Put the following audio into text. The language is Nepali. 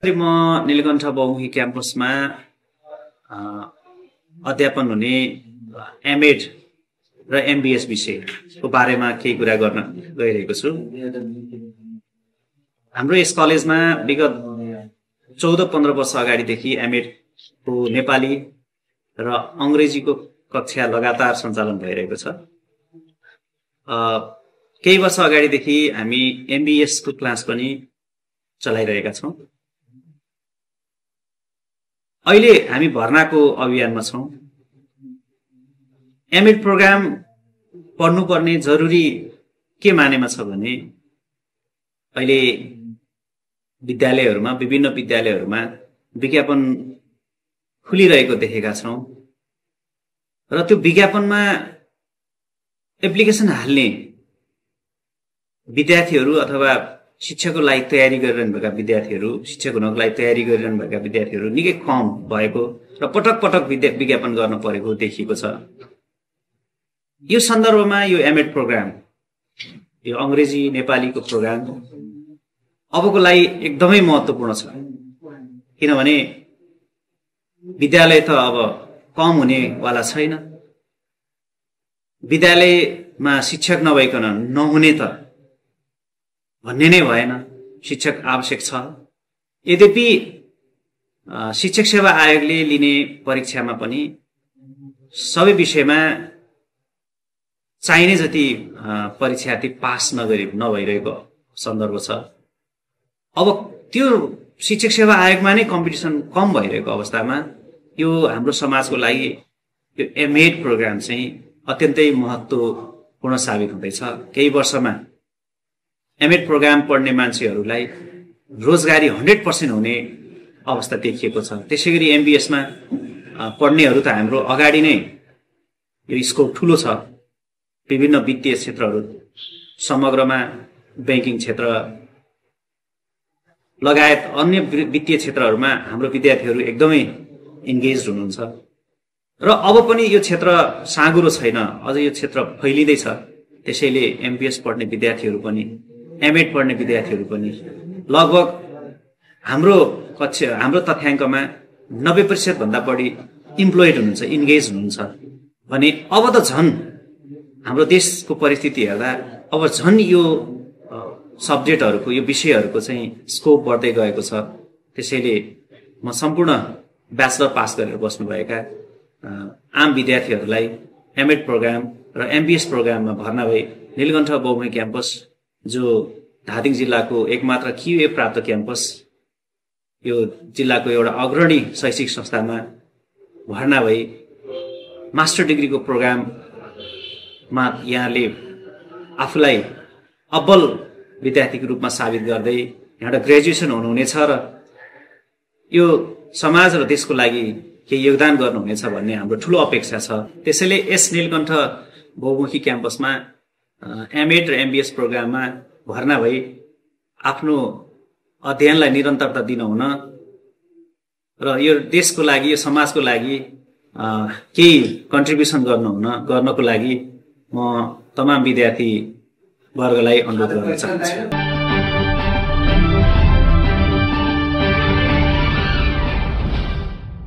म नीलकण्ठ बहुमुखी क्याम्पसमा अध्यापन हुने एमएड र एमबीएस विषयको बारेमा केही कुरा गर्न गइरहेको छु। हाम्रो यस कलेजमा विगत 14-15 वर्ष अगाडिदेखि एमएडको नेपाली र अंग्रेजीको कक्षा लगातार सञ्चालन भइरहेको छ। केही वर्ष अगाडिदेखि हामी एमबीएसको क्लास पनि चलाइरहेका छौं। अहिले हामी भर्नाको अभियानमा छौं। एमएड प्रोग्राम पढ्नुपर्ने जरुरी के मानेमा छ भने अहिले विद्यालयहरुमा विभिन्न विद्यालयहरुमा विज्ञापन खुलिरहेको देखेका छौं र त्यो विज्ञापनमा एप्लिकेसन हाल्ने विद्यार्थीहरु अथवा शिक्षाको लागि तयारी गरिरहनु भएका विद्यार्थीहरु शिक्षक हुनको लागि तयारी गरिरहनु भएका विद्यार्थीहरु निकै कम भएको र पटक पटक विज्ञापन गर्न परेको देखिएको छ। यो सन्दर्भमा यो एमएड प्रोग्राम यो अंग्रेजी नेपालीको प्रोग्राम अबको लागि एकदमै महत्त्वपूर्ण छ। किनभने विद्यालय त अब कम हुने वाला छैन। विद्यालयमा शिक्षक नभइकन नहुने त भन्ने नै भएन। शिक्षक आवश्यक छ। यद्यपि शिक्षक सेवा आयोगले लिने परीक्षामा पनि सबै विषयमा चाहिने जति परीक्षार्थी पास नभइरहेको सन्दर्भ छ। अब त्यो शिक्षक सेवा आयोगमा नै कम्पिटिसन कम भइरहेको अवस्थामा यो हाम्रो समाजको लागि यो एमएड प्रोग्राम चाहिँ अत्यन्तै महत्त्वपूर्ण साबित हुँदैछ। केही वर्षमा एमएड प्रोग्राम पढ्ने मान्छेहरूलाई रोजगारी 100% हुने अवस्था देखिएको छ। त्यसैगरी एमबीएसमा पढ्नेहरू त हाम्रो अगाडि नै यो स्कोप ठूलो छ। विभिन्न वित्तीय क्षेत्रहरू समग्रमा बैंकिङ क्षेत्र लगायत अन्य वित्तीय क्षेत्रहरूमा हाम्रो विद्यार्थीहरू एकदमै इन्गेज्ड हुनुहुन्छ र अब पनि यो क्षेत्र साँगुरो छैन। अझ यो क्षेत्र फैलिँदै छ। त्यसैले एमबीएस पढ्ने विद्यार्थीहरू पनि एमएड पढ्ने विद्यार्थीहरू पनि लगभग हाम्रो तथ्याङ्कमा 90% भन्दा बढी इम्प्लोइड हुनुहुन्छ, इन्गेज हुनुहुन्छ भने अब त झन् हाम्रो देशको परिस्थिति हेर्दा अब झन् यो सब्जेक्टहरुको यो विषयहरुको चाहिँ स्कोप बढ्दै गएको छ। त्यसैले म सम्पूर्ण ब्याचलर पास गरेर बस्नुभएका आम विद्यार्थीहरूलाई एमएड प्रोग्राम र एमबीएस प्रोग्राममा भर्ना भई नीलकण्ठ बहुमुखी क्याम्पस जो धादिङ जिल्लाको एकमात्र क्यूए प्राप्त क्याम्पस यो जिल्लाको एउटा अग्रणी शैक्षिक संस्थामा भर्ना भई मास्टर डिग्रीको प्रोग्राममा यहाँले आफूलाई अब्बल विद्यार्थीको रूपमा साबित गर्दै यहाँबाट ग्रेजुएसन हुनुहुनेछ र यो समाज र देशको लागि केही योगदान गर्नुहुनेछ भन्ने हाम्रो ठूलो अपेक्षा छ। त्यसैले यस नीलकण्ठ बहुमुखी क्याम्पसमा एमएड र एमबीएस प्रोग्राममा भर्ना भई आफ्नो अध्ययनलाई निरन्तरता दिनुहुन र यो देशको लागि यो समाजको लागि केही कन्ट्रिब्युसन गर्नको लागि म तमाम विद्यार्थी वर्गलाई अनुरोध गर्न चाहन्छु।